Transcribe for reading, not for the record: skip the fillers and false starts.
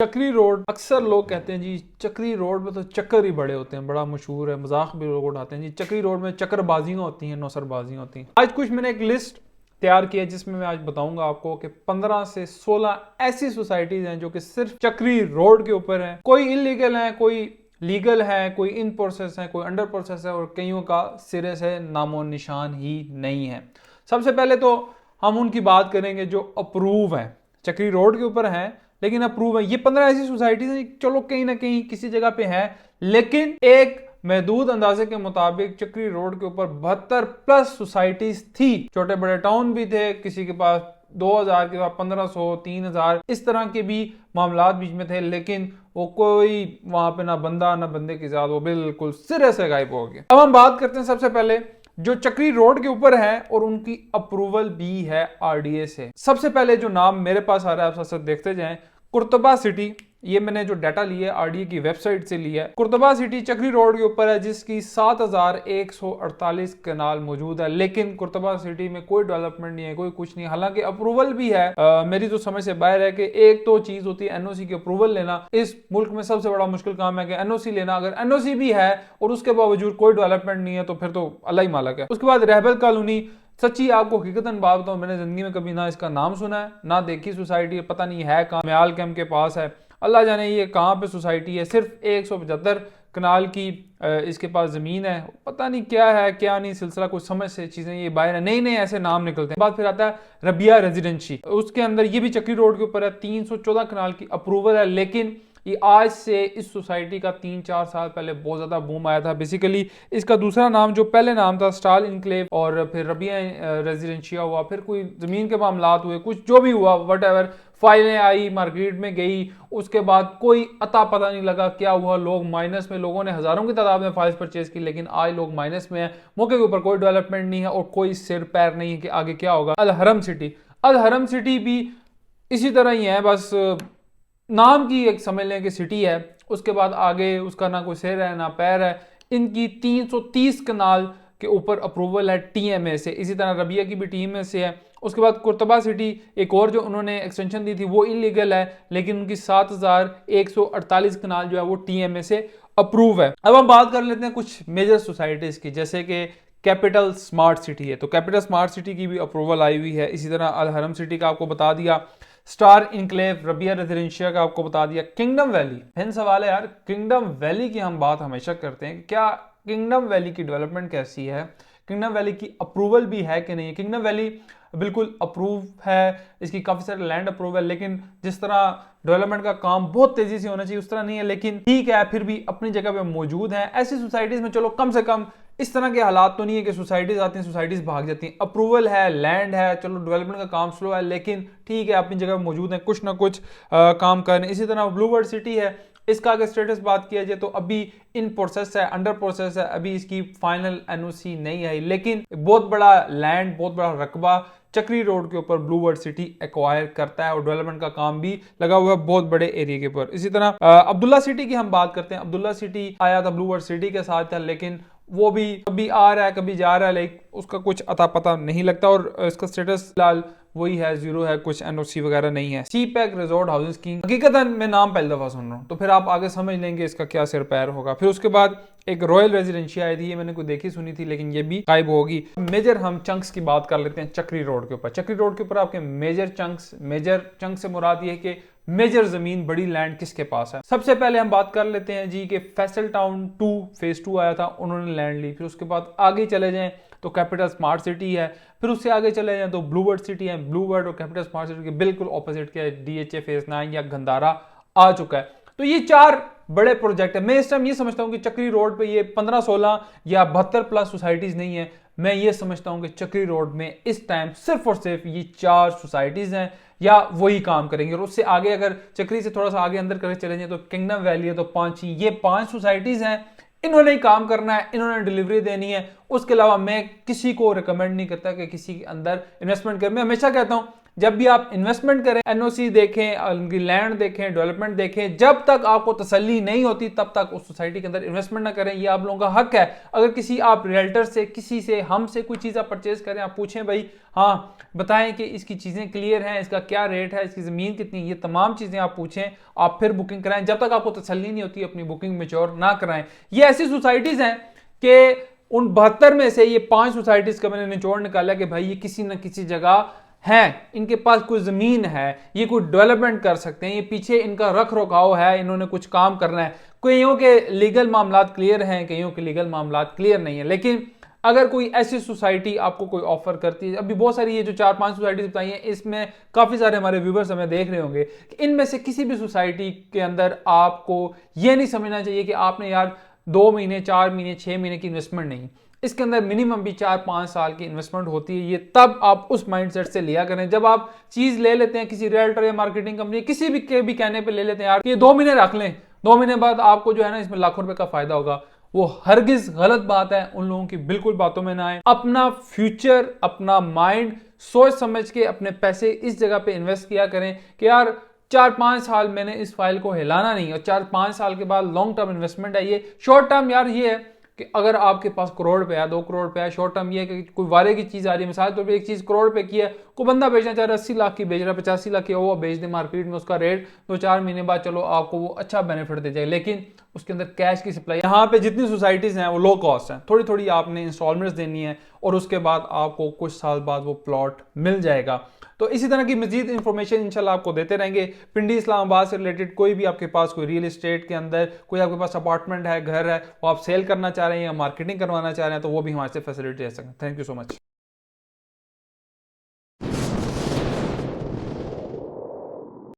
चक्री रोड, अक्सर लोग कहते हैं जी चक्री रोड में तो चक्कर ही बड़े होते हैं, बड़ा मशहूर है, मजाक भी लोग उड़ाते हैं जी चक्री रोड में चक्करबाजियां होती हैं, नौसरबाजियां होती हैं। आज कुछ मैंने एक लिस्ट तैयार की है जिसमें मैं आज बताऊंगा आपको कि 15 से 16 ऐसी सोसाइटीज हैं जो कि सिर्फ चक्री रोड के ऊपर हैं। कोई इलीगल है, कोई लीगल है, कोई इन प्रोसेस है, कोई अंडर प्रोसेस है और कईयों का सिरे से नामो निशान ही नहीं है। सबसे पहले तो हम उनकी बात करेंगे जो अप्रूव है, चक्री रोड के ऊपर हैं लेकिन अप्रूव है। ये 15 ऐसी सोसाइटीज हैं, चलो कहीं ना कहीं किसी जगह पे है, लेकिन एक महदूद अंदाजे के मुताबिक चक्री रोड के ऊपर 72 प्लस सोसाइटीज थी। छोटे बड़े टाउन भी थे, किसी के पास 2000 के बाद 1500 3000 इस तरह के भी मामलात बीच में थे, लेकिन वो कोई वहां पे ना बंदा ना बंदे की जात, वो बिल्कुल सिरे से गायब हो गया। अब हम बात करते हैं सबसे पहले जो चक्री रोड के ऊपर है और उनकी अप्रूवल भी है आरडीए से। सबसे पहले जो नाम मेरे पास आ रहा है आप सब देखते जाएं, कुर्तबा सिटी। ये मैंने जो डाटा लिया है आरडीए की वेबसाइट से लिया है। कुर्तबा सिटी चक्री रोड के ऊपर है जिसकी 7148 कनाल मौजूद है, लेकिन कुर्तबा सिटी में कोई डेवलपमेंट नहीं है, कोई कुछ नहीं। हालांकि अप्रूवल भी है। मेरी तो समझ से बाहर है कि एक तो चीज होती है एनओसी की अप्रूवल लेना, इस मुल्क में सबसे बड़ा मुश्किल काम है कि एनओसी लेना। अगर एनओसी भी है और उसके बावजूद कोई डेवलपमेंट नहीं है तो फिर तो अल्लाह ही मालक है। उसके बाद रहबल कॉलोनी, सच्ची आपको हकीकतन बात बताऊं, मैंने जिंदगी में कभी ना इसका नाम सुना है ना देखी सोसाइटी, पता नहीं है कहाँ। म्याल कैंप के पास है, अल्लाह जाने ये कहाँ पे सोसाइटी है। सिर्फ 175 कनाल की इसके पास जमीन है, पता नहीं क्या है क्या नहीं, सिलसिला कुछ समझ से चीजें ये बाहर है, नए नए ऐसे नाम निकलते हैं। बात फिर आता है रबिया रेजिडेंसी, उसके अंदर ये भी चक्री रोड के ऊपर है, 314 कनाल की अप्रूवल है, लेकिन ये आज से इस सोसाइटी का 3-4 साल पहले बहुत ज्यादा बूम आया था। बेसिकली इसका दूसरा नाम, जो पहले नाम था स्टाल इनक्लेव, और फिर रबिया रेजिडेंशिया हुआ, फिर कोई जमीन के मामलात हुए, कुछ जो भी हुआ व्हाटएवर, फाइलें आई, मार्केट में गई, उसके बाद कोई अता पता नहीं लगा क्या हुआ, लोग माइनस में, लोगों ने हजारों की तादाद में फाइल्स परचेज की, लेकिन आज लोग माइनस में है। मौके के ऊपर कोई डेवलपमेंट नहीं है और कोई सिर पैर नहीं है कि आगे क्या होगा। अल हरम सिटी, अल हरम सिटी भी इसी तरह ही है, बस नाम की एक समझ लें कि सिटी है, उसके बाद आगे उसका ना कोई सिर है ना पैर है। इनकी 330 कनाल के ऊपर अप्रूवल है टीएमए से, इसी तरह रबिया की भी टीएमए से है। उसके बाद कुर्तबा सिटी एक और जो उन्होंने एक्सटेंशन दी थी वो इलीगल है, लेकिन उनकी 7148 कनाल जो है वो टीएमए से अप्रूव है। अब हम बात कर लेते हैं कुछ मेजर सोसाइटीज की, जैसे कि कैपिटल स्मार्ट सिटी है, तो कैपिटल स्मार्ट सिटी की भी अप्रूवल आई हुई है। इसी तरह अल हरम सिटी का आपको बता दिया, स्टार इनक्लेव, रबिया रेजिडेंशिया का आपको बता दिया। किंगडम वैली, फिर सवाल है यार, किंगडम वैली की हम बात हमेशा करते हैं, क्या किंगडम वैली की डेवलपमेंट कैसी है, किंगडम वैली की अप्रूवल भी है कि नहीं। किंगडम वैली बिल्कुल अप्रूव है, इसकी काफी सारे लैंड अप्रूव है, लेकिन जिस तरह डेवलपमेंट का काम बहुत तेजी से होना चाहिए उस तरह नहीं है, लेकिन ठीक है फिर भी अपनी जगह पे मौजूद है। ऐसी सोसाइटीज में चलो कम से कम इस तरह के हालात तो नहीं है कि सोसाइटीज आती हैं सोसाइटीज भाग जाती हैं। अप्रूवल है, लैंड है, चलो डेवलपमेंट का काम स्लो है, लेकिन ठीक है अपनी जगह मौजूद है, कुछ ना कुछ काम कर रहे हैं। इसी तरह ब्लूबर्ड सिटी है, इसका अगर स्टेटस बात किया जाए तो अभी इन प्रोसेस है, अंडर प्रोसेस है, अभी इसकी फाइनल एनओसी नहीं आई, लेकिन बहुत बड़ा लैंड, बहुत बड़ा रकबा चक्री रोड के ऊपर ब्लूबर्ड सिटी एक्वायर करता है और डेवलपमेंट का काम भी लगा हुआ है बहुत बड़े एरिया के ऊपर। इसी तरह अब्दुल्ला सिटी की हम बात करते हैं, अब्दुल्ला सिटी आया था ब्लूबर्ड सिटी के साथ था, लेकिन वो भी कभी आ रहा है कभी जा रहा है, लेकिन उसका कुछ अता पता नहीं लगता और इसका स्टेटस फिलहाल वही है, जीरो है, कुछ एनओसी वगैरह नहीं है। सी पैक रिजॉर्ट हाउसेस की हकीकतन मैं नाम पहली दफा सुन रहा हूँ, तो फिर आप आगे समझ लेंगे इसका क्या सिर पैर होगा। फिर उसके बाद एक रॉयल रेजिडेंशिया आई थी, ये मैंने कोई देखी सुनी थी लेकिन ये भी गायब होगी। मेजर हम चंक्स की बात कर लेते हैं चक्री रोड के ऊपर। चक्री रोड के ऊपर आपके मेजर चंक से मुराद ये है कि मेजर जमीन, बड़ी लैंड किसके पास है। सबसे पहले हम बात कर लेते हैं जी कि फैसल टाउन 2 फेज 2 आया था, उन्होंने लैंड ली। फिर उसके बाद आगे चले जाएं तो कैपिटल स्मार्ट सिटी है, फिर उससे आगे चले जाएं तो ब्लूबर्ड सिटी है। ब्लूबर्ड और कैपिटल स्मार्ट सिटी के बिल्कुल ऑपोजिट के डीएचए फेज 9 या गंदारा आ चुका है। तो ये 4 बड़े प्रोजेक्ट है। मैं इस टाइम ये समझता हूं कि चक्री रोड पे ये 15-16 या 72 प्लस सोसाइटीज नहीं है, मैं ये समझता हूं कि चक्री रोड में इस टाइम सिर्फ और सिर्फ ये 4 सोसाइटीज हैं या वही काम करेंगे। और उससे आगे अगर चक्री से थोड़ा सा आगे अंदर करके चले जाए तो किंगडम वैली है, तो 5 ही, ये 5 सोसाइटीज हैं, इन्होंने ही काम करना है, इन्होंने डिलीवरी देनी है। उसके अलावा मैं किसी को रिकमेंड नहीं करता कि किसी के अंदर इन्वेस्टमेंट कर। मैं हमेशा कहता हूं जब भी आप इन्वेस्टमेंट करें, एनओसी देखें, उनकी लैंड देखें, डेवलपमेंट देखें, जब तक आपको तसल्ली नहीं होती तब तक उस सोसाइटी के अंदर इन्वेस्टमेंट ना करें। ये आप लोगों का हक है। अगर किसी आप रियल्टर से, किसी से, हमसे कोई चीज़ आप परचेज करें, आप पूछें भाई हाँ बताएं कि इसकी चीज़ें क्लियर हैं, इसका क्या रेट है, इसकी ज़मीन कितनी, ये तमाम चीज़ें आप पूछें, आप फिर बुकिंग कराएं। जब तक आपको तसल्ली नहीं होती अपनी बुकिंग मैच्योर ना कराएं। ये ऐसी सोसाइटीज़ हैं कि उन 72 में से ये 5 सोसाइटीज़ का मैंने निचोड़ निकाला कि भाई ये किसी न किसी जगह हैं, इनके पास कोई ज़मीन है, ये कोई डेवलपमेंट कर सकते हैं, ये पीछे इनका रख रखाव है, इन्होंने कुछ काम करना है। कईयों के लीगल मामलात क्लियर हैं, कईयों के लीगल मामलात क्लियर नहीं है। लेकिन अगर कोई ऐसी सोसाइटी आपको कोई ऑफर करती है, अभी बहुत सारी ये जो 4-5 सोसाइटीज बताई हैं, इसमें काफ़ी सारे हमारे व्यूवर्स हमें देख रहे होंगे कि इनमें से किसी भी सोसाइटी के अंदर आपको ये नहीं समझना चाहिए कि आपने यार 2 महीने, 4 महीने, 6 महीने की इन्वेस्टमेंट नहीं, इसके अंदर मिनिमम भी 4-5 साल की इन्वेस्टमेंट होती है। ये तब आप उस माइंडसेट से लिया करें। जब आप चीज़ ले लेते हैं किसी रियल्टर या मार्केटिंग कंपनी किसी भी के भी कहने पे ले लेते हैं यार कि 2 महीने रख लें, 2 महीने बाद आपको जो है ना इसमें लाखों रुपए का फायदा होगा, वो हरगिज गलत बात है। उन लोगों की बिल्कुल बातों में ना आए। अपना फ्यूचर, अपना माइंड सोच समझ के अपने पैसे इस जगह पे इन्वेस्ट किया करें कि यार 4-5 साल मैंने इस फाइल को हिलाना नहीं, और 4-5 साल के बाद लॉन्ग टर्म इन्वेस्टमेंट है। ये शॉर्ट टर्म यार ये है कि अगर आपके पास करोड़ पे है, 2 करोड़ पे है, शॉर्ट टर्म ये है कि कोई वारे की चीज़ आ रही है, मिसाल तौर पे एक चीज़ करोड़ पे की है, कोई बंदा बेचना चाह रहा है 80 लाख की बेच रहा है, 85 लाख की, वो बेच दे मार्केट में, उसका रेट 2-4 महीने बाद चलो आपको वो अच्छा बेनिफिट दे जाए, लेकिन उसके अंदर कैश की सप्लाई। यहाँ पे जितनी सोसाइटीज़ हैं वो लो कॉस्ट हैं, थोड़ी थोड़ी आपने इंस्टॉलमेंट्स देनी है और उसके बाद आपको कुछ साल बाद वो प्लॉट मिल जाएगा। तो इसी तरह की मजीद इंफॉर्मेशन इंशाल्लाह आपको देते रहेंगे। पिंडी इस्लामाबाद से रिलेटेड कोई भी आपके पास कोई रियल एस्टेट के अंदर कोई आपके पास अपार्टमेंट है, घर है, वो आप सेल करना चाह रहे हैं या मार्केटिंग करवाना चाह रहे हैं, तो वो भी हमारे से फैसिलिटी ले सकते हैं। Thank you so much.